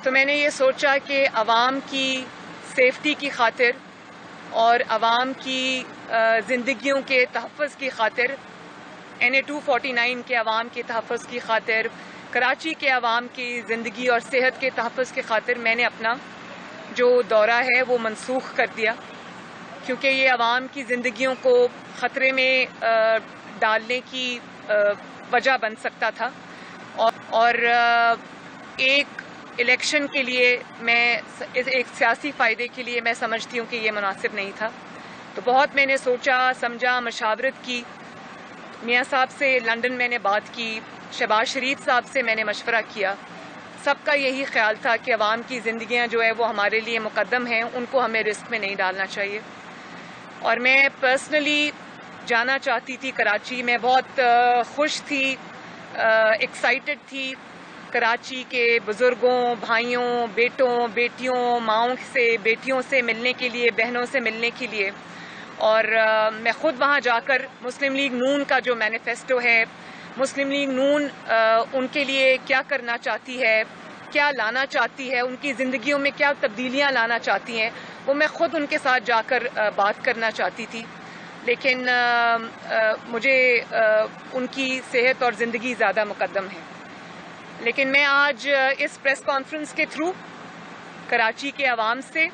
تو میں نے یہ سوچا کہ عوام کی سیفٹی کی خاطر اور عوام کی زندگیوں کے تحفظ کی خاطر، NA 249 کے عوام کے تحفظ کی خاطر، کراچی کے عوام کی زندگی اور صحت کے تحفظ کی خاطر میں نے اپنا جو دورہ ہے وہ منسوخ کر دیا، کیونکہ یہ عوام کی زندگیوں کو خطرے میں ڈالنے کی وجہ بن سکتا تھا، اور ایک الیکشن کے لیے ایک سیاسی فائدے کے لیے میں سمجھتی ہوں کہ یہ مناسب نہیں تھا۔ تو بہت میں نے سوچا سمجھا، مشاورت کی، میاں صاحب سے لندن میں نے بات کی، شہباز شریف صاحب سے میں نے مشورہ کیا، سب کا یہی خیال تھا کہ عوام کی زندگیاں جو ہے وہ ہمارے لیے مقدم ہیں، ان کو ہمیں رسک میں نہیں ڈالنا چاہیے۔ اور میں پرسنلی جانا چاہتی تھی کراچی، میں بہت خوش تھی، ایکسائٹڈ تھی کراچی کے بزرگوں، بھائیوں، بیٹوں، بیٹیوں، ماؤں سے، بیٹیوں سے ملنے کے لیے، بہنوں سے ملنے کے لیے، اور میں خود وہاں جا کر مسلم لیگ نون کا جو مینیفیسٹو ہے، مسلم لیگ نون ان کے لیے کیا کرنا چاہتی ہے، کیا لانا چاہتی ہے، ان کی زندگیوں میں کیا تبدیلیاں لانا چاہتی ہیں، وہ میں خود ان کے ساتھ جا کر بات کرنا چاہتی تھی، لیکن مجھے ان کی صحت اور زندگی زیادہ مقدم ہے۔ لیکن میں آج اس پریس کانفرنس کے تھرو کراچی کے عوام سے،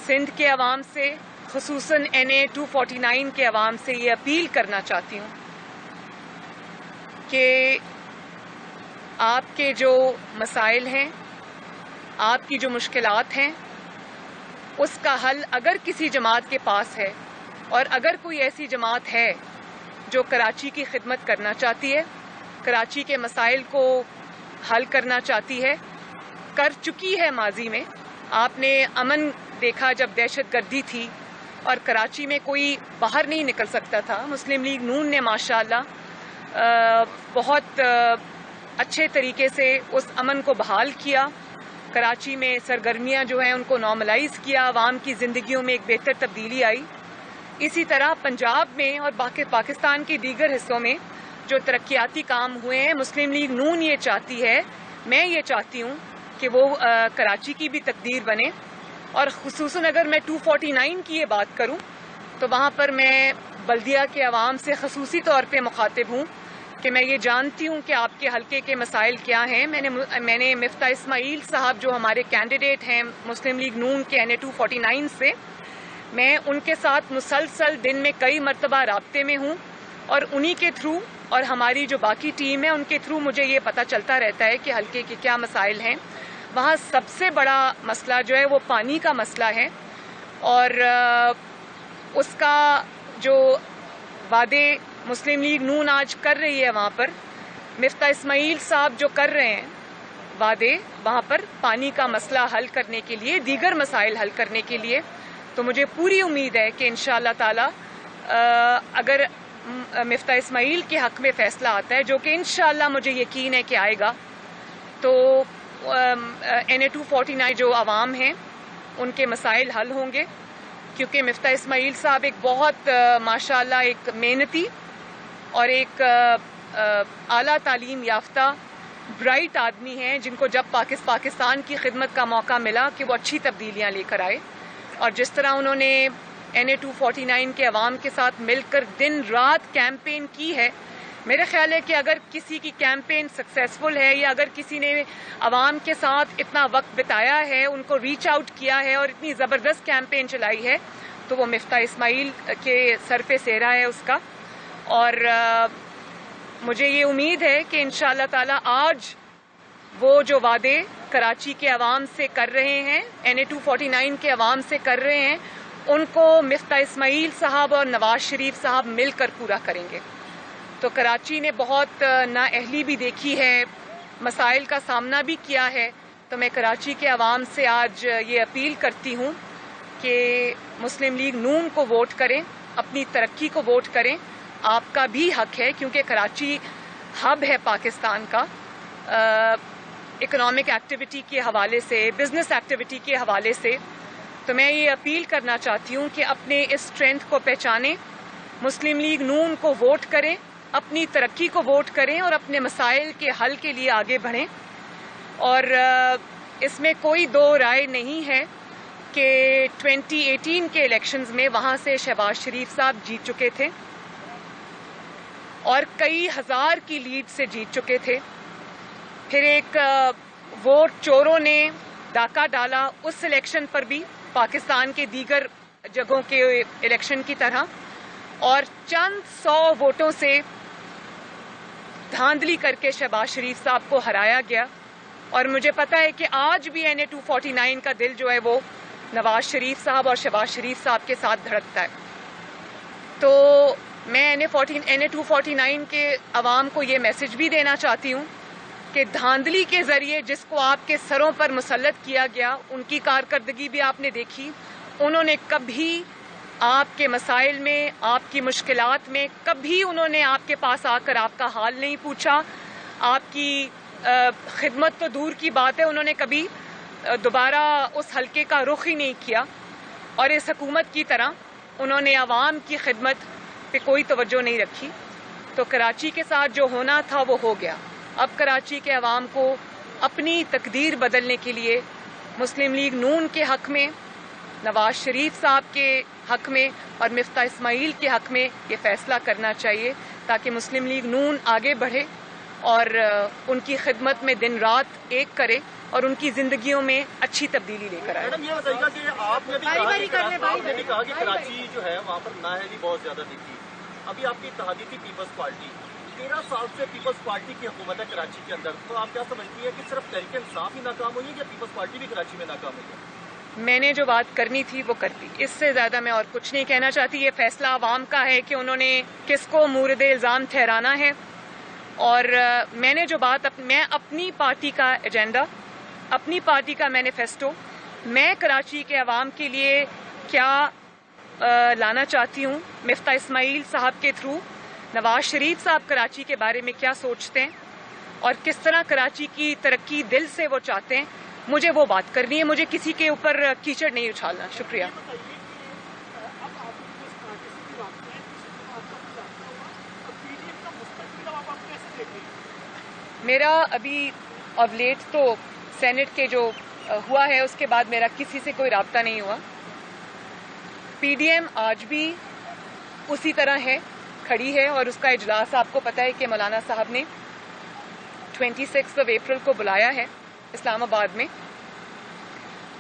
سندھ کے عوام سے، خصوصاً NA 249 کے عوام سے یہ اپیل کرنا چاہتی ہوں کہ آپ کے جو مسائل ہیں، آپ کی جو مشکلات ہیں، اس کا حل اگر کسی جماعت کے پاس ہے، اور اگر کوئی ایسی جماعت ہے جو کراچی کی خدمت کرنا چاہتی ہے، کراچی کے مسائل کو حل کرنا چاہتی ہے، کر چکی ہے ماضی میں۔ آپ نے امن دیکھا جب دہشت گردی تھی اور کراچی میں کوئی باہر نہیں نکل سکتا تھا، مسلم لیگ نون نے ماشاءاللہ بہت اچھے طریقے سے اس امن کو بحال کیا، کراچی میں سرگرمیاں جو ہیں ان کو نارملائز کیا، عوام کی زندگیوں میں ایک بہتر تبدیلی آئی۔ اسی طرح پنجاب میں اور پاکستان کے دیگر حصوں میں جو ترقیاتی کام ہوئے ہیں، مسلم لیگ نون یہ چاہتی ہے، میں یہ چاہتی ہوں کہ وہ کراچی کی بھی تقدیر بنے، اور خصوصاً اگر میں 249 کی یہ بات کروں تو وہاں پر میں بلدیہ کے عوام سے خصوصی طور پہ مخاطب ہوں کہ میں یہ جانتی ہوں کہ آپ کے حلقے کے مسائل کیا ہیں۔ میں نے مفتاح اسماعیل صاحب جو ہمارے کینڈیڈیٹ ہیں مسلم لیگ نون کے NA 249 سے، میں ان کے ساتھ مسلسل دن میں کئی مرتبہ رابطے میں ہوں، اور انہی کے تھرو اور ہماری جو باقی ٹیم ہے ان کے تھرو مجھے یہ پتہ چلتا رہتا ہے کہ حلقے کے کیا مسائل ہیں۔ وہاں سب سے بڑا مسئلہ جو ہے وہ پانی کا مسئلہ ہے، اور اس کا جو وعدے مسلم لیگ نون آج کر رہی ہے، وہاں پر مفتاح اسماعیل صاحب جو کر رہے ہیں وعدے، وہاں پر پانی کا مسئلہ حل کرنے کے لیے، دیگر مسائل حل کرنے کے لیے، تو مجھے پوری امید ہے کہ انشاءاللہ تعالی اگر مفتاح اسماعیل کے حق میں فیصلہ آتا ہے، جو کہ انشاءاللہ مجھے یقین ہے کہ آئے گا، تو NA 249 جو عوام ہیں ان کے مسائل حل ہوں گے، کیونکہ مفتاح اسماعیل صاحب ایک بہت ماشاءاللہ ایک محنتی اور ایک اعلیٰ تعلیم یافتہ برائٹ آدمی ہیں، جن کو جب پاکستان کی خدمت کا موقع ملا کہ وہ اچھی تبدیلیاں لے کر آئے، اور جس طرح انہوں نے NA 249 کے عوام کے ساتھ مل کر دن رات کیمپین کی ہے، میرے خیال ہے کہ اگر کسی کی کیمپین سکسیسفل ہے، یا اگر کسی نے عوام کے ساتھ اتنا وقت بتایا ہے، ان کو ریچ آؤٹ کیا ہے اور اتنی زبردست کیمپین چلائی ہے، تو وہ مفتاح اسماعیل کے سر پہ سہرا ہے اس کا۔ اور مجھے یہ امید ہے کہ انشاءاللہ تعالی آج وہ جو وعدے کراچی کے عوام سے کر رہے ہیں، NA 249 کے عوام سے کر رہے ہیں، ان کو مفتاح اسماعیل صاحب اور نواز شریف صاحب مل کر پورا کریں گے۔ تو کراچی نے بہت نااہلی بھی دیکھی ہے، مسائل کا سامنا بھی کیا ہے، تو میں کراچی کے عوام سے آج یہ اپیل کرتی ہوں کہ مسلم لیگ نون کو ووٹ کریں، اپنی ترقی کو ووٹ کریں، آپ کا بھی حق ہے، کیونکہ کراچی ہب ہے پاکستان کا، اکنامک ایکٹیویٹی کے حوالے سے، بزنس ایکٹیویٹی کے حوالے سے۔ تو میں یہ اپیل کرنا چاہتی ہوں کہ اپنے اس اسٹرینتھ کو پہچانیں، مسلم لیگ نون کو ووٹ کریں، اپنی ترقی کو ووٹ کریں، اور اپنے مسائل کے حل کے لیے آگے بڑھیں۔ اور اس میں کوئی دو رائے نہیں ہے کہ 2018 کے الیکشنز میں وہاں سے شہباز شریف صاحب جیت چکے تھے اور کئی ہزار کی لیڈ سے جیت چکے تھے. پھر ایک ووٹ چوروں نے ڈاکہ ڈالا اس الیکشن پر بھی پاکستان کے دیگر جگہوں کے الیکشن کی طرح, اور چند 100 ووٹوں سے دھاندلی کر کے شہباز شریف صاحب کو ہرایا گیا. اور مجھے پتا ہے کہ آج بھی NA 249 کا دل جو ہے وہ نواز شریف صاحب اور شہباز شریف صاحب کے ساتھ دھڑکتا ہے. تو میں NA 249 کے عوام کو یہ میسج بھی دینا چاہتی ہوں کہ دھاندلی کے ذریعے جس کو آپ کے سروں پر مسلط کیا گیا, ان کی کارکردگی بھی آپ نے دیکھی. انہوں نے کبھی آپ کے مسائل میں, آپ کی مشکلات میں, کبھی انہوں نے آپ کے پاس آ کر آپ کا حال نہیں پوچھا. آپ کی خدمت تو دور کی بات ہے, انہوں نے کبھی دوبارہ اس حلقے کا رخ ہی نہیں کیا. اور اس حکومت کی طرح انہوں نے عوام کی خدمت پہ کوئی توجہ نہیں رکھی. تو کراچی کے ساتھ جو ہونا تھا وہ ہو گیا. اب کراچی کے عوام کو اپنی تقدیر بدلنے کے لیے مسلم لیگ نون کے حق میں, نواز شریف صاحب کے حق میں اور مفتاح اسماعیل کے حق میں یہ فیصلہ کرنا چاہیے تاکہ مسلم لیگ نون آگے بڑھے اور ان کی خدمت میں دن رات ایک کرے اور ان کی زندگیوں میں اچھی تبدیلی لے کر آئے. میڈم یہ بتائیے گا کہ آپ نے بھی کہا کہ کراچی جو ہے وہاں پر نااہلی بہت زیادہ دکھی. ابھی آپ کی اتحادی تھی پیپلز پارٹی, 13 سال سے پیپلز پارٹی کی حکومت ہے کراچی کے اندر, تو آپ کیا سمجھتی ہیں کہ صرف تحریک انصاف ہی ناکام ہوئی ہے یا پیپلز پارٹی بھی کراچی میں ناکام ہوئی ہے؟ میں نے جو بات کرنی تھی وہ کر دی, اس سے زیادہ میں اور کچھ نہیں کہنا چاہتی. یہ فیصلہ عوام کا ہے کہ انہوں نے کس کو مورد الزام ٹھہرانا ہے. اور میں نے جو بات میں اپنی پارٹی کا ایجنڈا, اپنی پارٹی کا مینیفیسٹو, میں کراچی کے عوام کے لیے کیا لانا چاہتی ہوں, مفتاح اسماعیل صاحب کے تھرو نواز شریف صاحب کراچی کے بارے میں کیا سوچتے ہیں اور کس طرح کراچی کی ترقی دل سے وہ چاہتے ہیں, مجھے وہ بات کرنی ہے. مجھے کسی کے اوپر کیچڑ نہیں اچھالنا. شکریہ. میرا ابھی اب لیٹ تو سینٹ کے جو ہوا ہے اس کے بعد میرا کسی سے کوئی رابطہ نہیں ہوا. PDM آج بھی اسی طرح ہے, کھڑی ہے, اور اس کا اجلاس آپ کو پتہ ہے کہ مولانا صاحب نے 26 اپریل کو بلایا ہے اسلام آباد میں.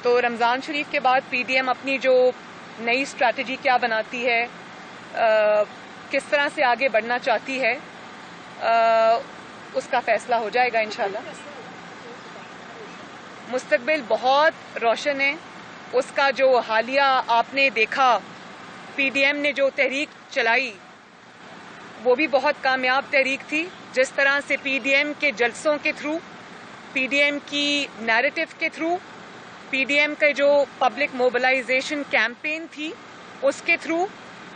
تو رمضان شریف کے بعد PDM اپنی جو نئی اسٹریٹجی کیا بناتی ہے, کس طرح سے آگے بڑھنا چاہتی ہے, اس کا فیصلہ ہو جائے گا انشاءاللہ. مستقبل بہت روشن ہے. اس کا جو حالیہ آپ نے دیکھا, PDM نے جو تحریک چلائی وہ بھی بہت کامیاب تحریک تھی. جس طرح سے PDM کے جلسوں کے تھرو, PDM کی نیریٹو کے تھرو, PDM کا جو پبلک موبلائزیشن کیمپین تھی اس کے تھرو,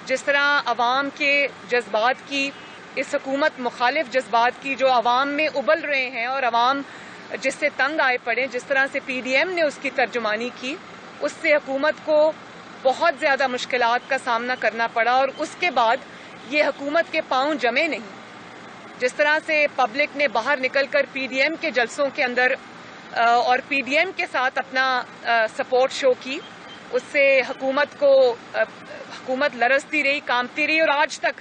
جس طرح عوام کے جذبات کی, اس حکومت مخالف جذبات کی جو عوام میں ابل رہے ہیں اور عوام جس سے تنگ آئے پڑے, جس طرح سے PDM نے اس کی ترجمانی کی, اس سے حکومت کو بہت زیادہ مشکلات کا سامنا کرنا پڑا. اور اس کے بعد یہ حکومت کے پاؤں جمے نہیں. جس طرح سے پبلک نے باہر نکل کر PDM کے جلسوں کے اندر اور PDM کے ساتھ اپنا سپورٹ شو کی, اس سے حکومت لرزتی رہی, کانپتی رہی اور آج تک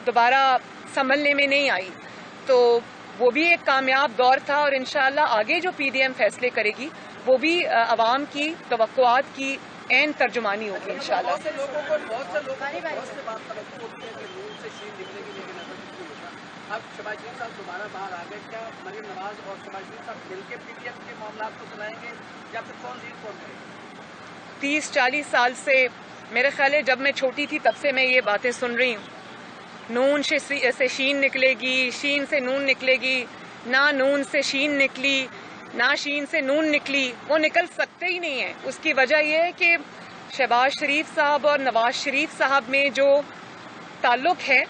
دوبارہ سنبھلنے میں نہیں آئی. تو وہ بھی ایک کامیاب دور تھا, اور انشاءاللہ آگے جو PDM فیصلے کرے گی وہ بھی عوام کی توقعات کی عین ترجمانی ہوگی انشاءاللہ. اب شہباز شریف صاحب دوبارہ باہر آ گئے, کیا مریم نواز اور شہباز شریف صاحب مل کے PDM کے معاملات کو چلائیں گے یا پھر کون جیت کون کرے؟ 30-40 سال سے, میرے خیال ہے جب میں چھوٹی تھی تب سے میں یہ باتیں سن رہی ہوں. نون سے شین نکلے گی, شین سے نون نکلے گی, نہ نون سے شین نکلی, نہ شین سے نون نکلی. وہ نکل سکتے ہی نہیں ہیں. اس کی وجہ یہ ہے کہ شہباز شریف صاحب اور نواز شریف صاحب میں جو تعلق ہے,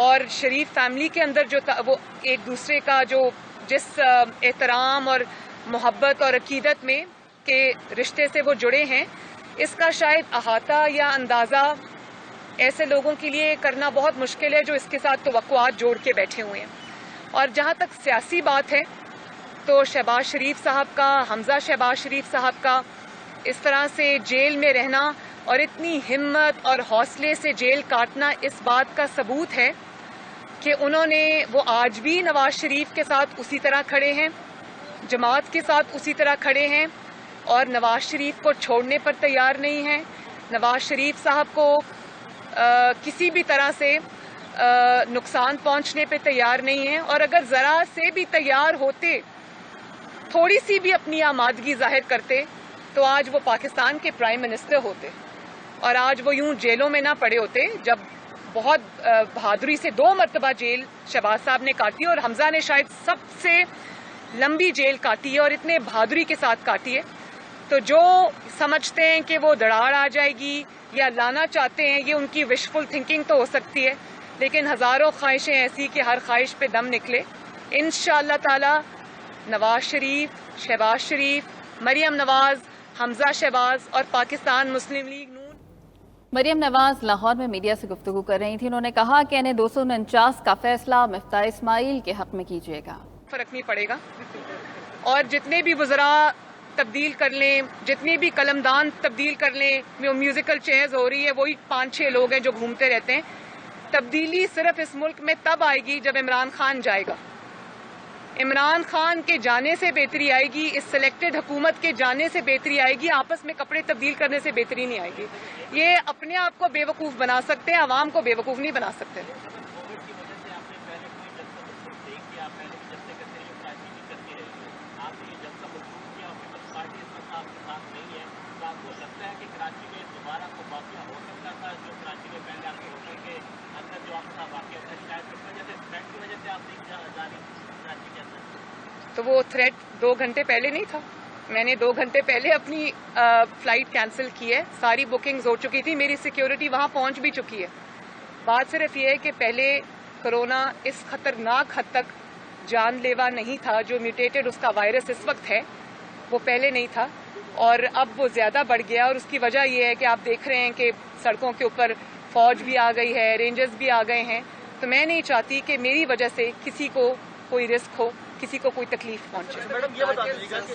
اور شریف فیملی کے اندر جو وہ ایک دوسرے کا جو جس احترام اور محبت اور عقیدت میں کے رشتے سے وہ جڑے ہیں, اس کا شاید احاطہ یا اندازہ ایسے لوگوں کے لیے کرنا بہت مشکل ہے جو اس کے ساتھ توقعات جوڑ کے بیٹھے ہوئے ہیں. اور جہاں تک سیاسی بات ہے تو شہباز شریف صاحب کا، حمزہ شہباز شریف صاحب کا اس طرح سے جیل میں رہنا اور اتنی ہمت اور حوصلے سے جیل کاٹنا اس بات کا ثبوت ہے کہ وہ آج بھی نواز شریف کے ساتھ اسی طرح کھڑے ہیں، جماعت کے ساتھ اسی طرح کھڑے ہیں اور نواز شریف کو چھوڑنے پر تیار نہیں ہیں. نواز شریف صاحب کو کسی بھی طرح سے نقصان پہنچنے پہ تیار نہیں ہیں، اور اگر ذرا سے بھی تیار ہوتے، تھوڑی سی بھی اپنی آمادگی ظاہر کرتے، تو آج وہ پاکستان کے پرائم منسٹر ہوتے اور آج وہ یوں جیلوں میں نہ پڑے ہوتے. جب بہت بہادری سے 2 مرتبہ جیل شہباز صاحب نے کاٹی اور حمزہ نے شاید سب سے لمبی جیل کاٹی ہے اور اتنے بہادری کے ساتھ کاٹی ہے. تو جو سمجھتے ہیں کہ وہ دڑاڑ آ جائے گی یا لانا چاہتے ہیں، یہ ان کی وشفل تھنکنگ تو ہو سکتی ہے، لیکن ہزاروں خواہشیں ایسی کہ ہر خواہش پہ دم نکلے. انشاءاللہ تعالی نواز شریف، شہباز شریف، مریم نواز، حمزہ شہباز اور پاکستان مسلم لیگ نون. مریم نواز لاہور میں میڈیا سے گفتگو کر رہی تھی. انہوں نے کہا کہ انہیں 249 کا فیصلہ مفتاح اسماعیل کے حق میں کیجیے گا. فرق نہیں پڑے گا، اور جتنے بھی وزراء تبدیل کر لیں، جتنے بھی قلمدان تبدیل کر لیں، میوزیکل چیئرز ہو رہی ہے، وہی 5-6 لوگ ہیں جو گھومتے رہتے ہیں. تبدیلی صرف اس ملک میں تب آئے گی جب عمران خان جائے گا. عمران خان کے جانے سے بہتری آئے گی، اس سلیکٹڈ حکومت کے جانے سے بہتری آئے گی، آپس میں کپڑے تبدیل کرنے سے بہتری نہیں آئے گی. یہ اپنے آپ کو بے وقوف بنا سکتے ہیں، عوام کو بے وقوف نہیں بنا سکتے. تو وہ تھریٹ 2 گھنٹے پہلے نہیں تھا. میں نے 2 گھنٹے پہلے اپنی فلائٹ کینسل کی ہے، ساری بکنگز ہو چکی تھی، میری سیکیورٹی وہاں پہنچ بھی چکی ہے. بات صرف یہ ہے کہ پہلے کرونا اس خطرناک حد تک جان لیوا نہیں تھا، جو میوٹیٹڈ اس کا وائرس اس وقت ہے وہ پہلے نہیں تھا، اور اب وہ زیادہ بڑھ گیا. اور اس کی وجہ یہ ہے کہ آپ دیکھ رہے ہیں کہ سڑکوں کے اوپر فوج بھی آ گئی ہے، رینجرز بھی آ گئے ہیں. تو میں نہیں چاہتی کہ میری وجہ سے کسی کو کوئی رسک ہو، کسی کو کوئی تکلیف پہنچے. میڈم یہ بتا دیجیے گا کہ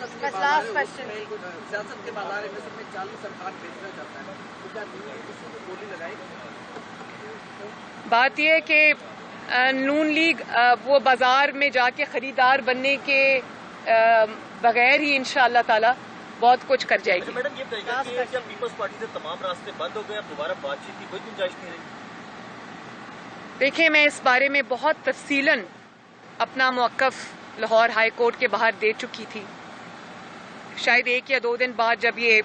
سیاست کے بازار میں چالو سرکار بھیجنا چاہتا ہے، تو کیا کسی کو گولی لگائے گی؟ بات یہ ہے کہ نون لیگ وہ بازار میں جا کے خریدار بننے کے بغیر ہی انشاءاللہ تعالی بہت کچھ کر جائے گی. میڈم یہ بتائیے گا کہ کیا پیپلز پارٹی سے تمام راستے بند ہو گئے، اب دوبارہ بات چیت کی کوئی گنجائش نہیں رہی؟ دیکھیں، میں اس بارے میں بہت تفصیلاً اپنا موقف لاہور ہائی کورٹ کے باہر دے چکی تھی. شاید 1 یا 2 دن بعد جب یہ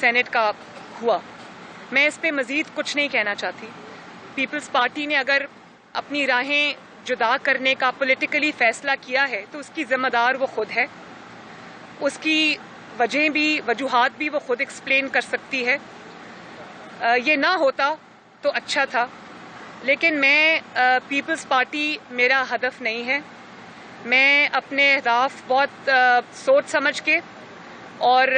سینٹ کا ہوا، میں اس پہ مزید کچھ نہیں کہنا چاہتی. پیپلز پارٹی نے اگر اپنی راہیں جدا کرنے کا پولیٹیکلی فیصلہ کیا ہے تو اس کی ذمہ دار وہ خود ہے، اس کی وجوہات بھی وہ خود ایکسپلین کر سکتی ہے. یہ نہ ہوتا تو اچھا تھا، لیکن میں پیپلز پارٹی میرا ہدف نہیں ہے. میں اپنے اہداف بہت سوچ سمجھ کے اور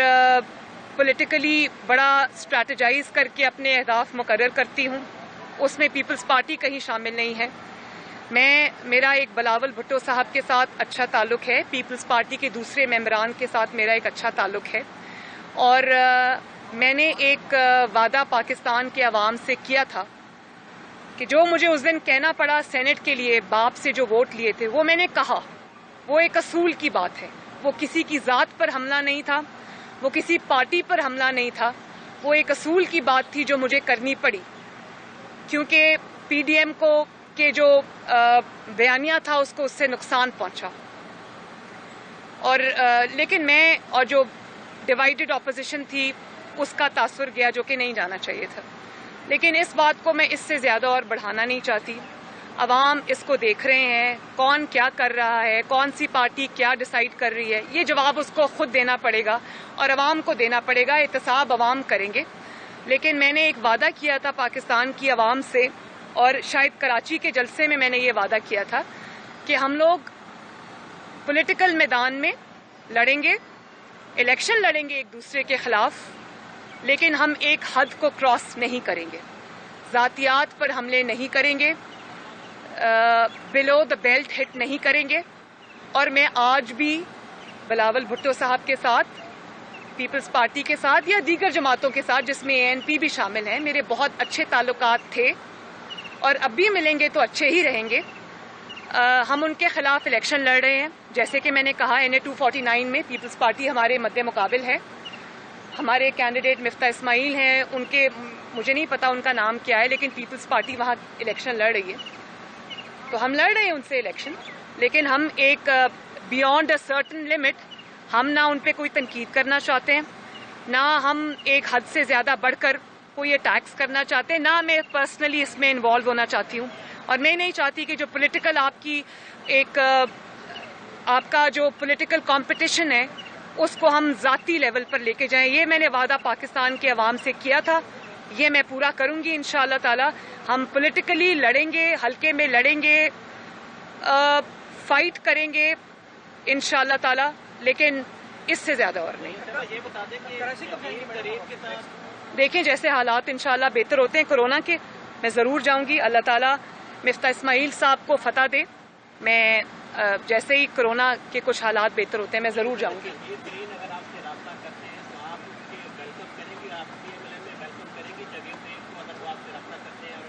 پولیٹیکلی بڑا اسٹریٹجائز کر کے اپنے اہداف مقرر کرتی ہوں. اس میں پیپلز پارٹی کہیں شامل نہیں ہے. میرا ایک بلاول بھٹو صاحب کے ساتھ اچھا تعلق ہے، پیپلز پارٹی کے دوسرے ممبران کے ساتھ میرا ایک اچھا تعلق ہے، اور میں نے ایک وعدہ پاکستان کے عوام سے کیا تھا کہ جو مجھے اس دن کہنا پڑا سینٹ کے لیے باپ سے جو ووٹ لیے تھے، وہ میں نے کہا. وہ ایک اصول کی بات ہے، وہ کسی کی ذات پر حملہ نہیں تھا، وہ کسی پارٹی پر حملہ نہیں تھا، وہ ایک اصول کی بات تھی جو مجھے کرنی پڑی، کیونکہ پی ڈی ایم کو کے جو بیانیہ تھا اس کو اس سے نقصان پہنچا. اور لیکن میں اور جو ڈیوائیڈڈ اپوزیشن تھی اس کا تاثر گیا، جو کہ نہیں جانا چاہیے تھا. لیکن اس بات کو میں اس سے زیادہ اور بڑھانا نہیں چاہتی. عوام اس کو دیکھ رہے ہیں، کون کیا کر رہا ہے، کون سی پارٹی کیا ڈیسائیڈ کر رہی ہے. یہ جواب اس کو خود دینا پڑے گا اور عوام کو دینا پڑے گا. احتساب عوام کریں گے. لیکن میں نے ایک وعدہ کیا تھا پاکستان کی عوام سے، اور شاید کراچی کے جلسے میں نے یہ وعدہ کیا تھا کہ ہم لوگ پولیٹیکل میدان میں لڑیں گے، الیکشن لڑیں گے ایک دوسرے کے خلاف، لیکن ہم ایک حد کو کراس نہیں کریں گے. ذاتیات پر حملے نہیں کریں گے، بلو دا بیلٹ ہٹ نہیں کریں گے، اور میں آج بھی بلاول بھٹو صاحب کے ساتھ، پیپلز پارٹی کے ساتھ یا دیگر جماعتوں کے ساتھ جس میں ANP بھی شامل ہیں، میرے بہت اچھے تعلقات تھے اور اب بھی ملیں گے تو اچھے ہی رہیں گے. ہم ان کے خلاف الیکشن لڑ رہے ہیں. جیسے کہ میں نے کہا NA 249 میں پیپلز پارٹی ہمارے مد مقابل ہے. ہمارے کینڈیڈیٹ مفتاح اسماعیل ہیں، ان کے مجھے نہیں پتا ان کا نام کیا ہے، لیکن پیپلز پارٹی وہاں الیکشن لڑ رہی ہے. تو ہم لڑ رہے ہیں ان سے الیکشن، لیکن ہم ایک بیونڈ اے سرٹن لمٹ ہم نہ ان پہ کوئی تنقید کرنا چاہتے ہیں، نہ ہم ایک حد سے زیادہ بڑھ کر کوئی اٹیکس کرنا چاہتے ہیں، نہ میں پرسنلی اس میں انوالو ہونا چاہتی ہوں. اور میں نہیں چاہتی کہ جو پولیٹیکل آپ کا جو پولیٹیکل کمپٹیشن ہے اس کو ہم ذاتی لیول پر لے کے جائیں. یہ میں نے وعدہ پاکستان کے عوام سے کیا تھا، یہ میں پورا کروں گی انشاءاللہ تعالی. ہم پولیٹیکلی لڑیں گے، حلقے میں لڑیں گے، فائٹ کریں گے انشاءاللہ تعالی، لیکن اس سے زیادہ اور نہیں. یہ بتا دیں کہ دیکھیں جیسے حالات انشاءاللہ بہتر ہوتے ہیں کورونا کے، میں ضرور جاؤں گی. اللہ تعالیٰ مفتاح اسماعیل صاحب کو فتح دے. میں جیسے ہی کورونا کے کچھ حالات بہتر ہوتے ہیں میں ضرور جاؤں گی. اگر آپ سے رابطہ کرتے ہیں تو آپ اس کے ویلکم کریں گے، آپ PMLA میں ویلکم کریں گے جگہ پہ اگر وہ آپ سے رابطہ کرتے ہیں اور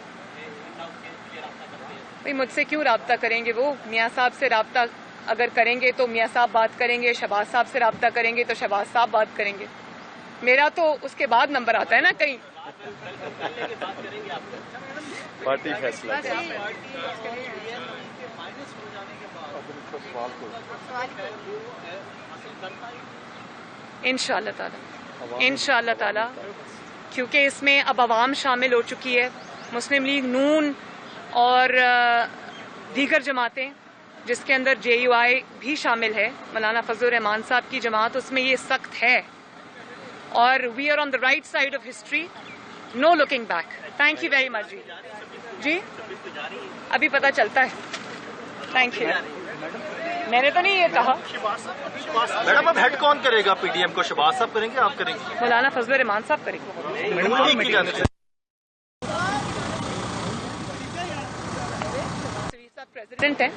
رابطہ کرتے ہیں؟ بھائی مجھ سے کیوں رابطہ کریں گے؟ وہ میاں صاحب سے رابطہ اگر کریں گے تو میاں صاحب بات کریں گے، شہباز صاحب سے رابطہ کریں گے تو شہباز صاحب بات کریں گے. میرا تو اس کے بعد نمبر آتا ہے نا کہیں. پارٹی فیصلہ انشاءاللہ تعالی، انشاءاللہ تعالی، کیونکہ اس میں اب عوام شامل ہو چکی ہے، مسلم لیگ نون اور دیگر جماعتیں جس کے اندر JUI بھی شامل ہے، مولانا فضل الرحمان صاحب کی جماعت، اس میں یہ سخت ہے اور we are on the right side of history, no looking back. Thank you very much. جی ابھی پتہ چلتا ہے. Thank you. میں نے تو نہیں یہ کہا. میڈم اب ہیڈ کون کرے گا PDM کو؟ شہباز صاحب کریں گے، آپ کریں گے؟ مولانا فضل الرحمان صاحب کریں گے. صاحب پریزیڈنٹ ہیں،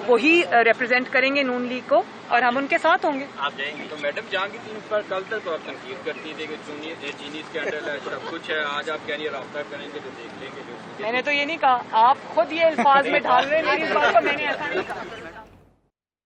وہی ریپرزینٹ کریں گے نون لیگ کو اور ہم ان کے ساتھ ہوں گے. آپ جائیں گے تو میڈم جہانگیر پر کل تک تو آپ تنقید کرتی تھی کہ چینی اسکینڈل ہے، سب کچھ ہے. آج آپ کہہ رہی ہیں رابطہ کریں گے تو دیکھ لیں گے. میں نے تو یہ نہیں کہا، آپ خود یہ الفاظ میں ڈال رہے ہیں میری اس بات کو. میں نے ایسا نہیں کہا.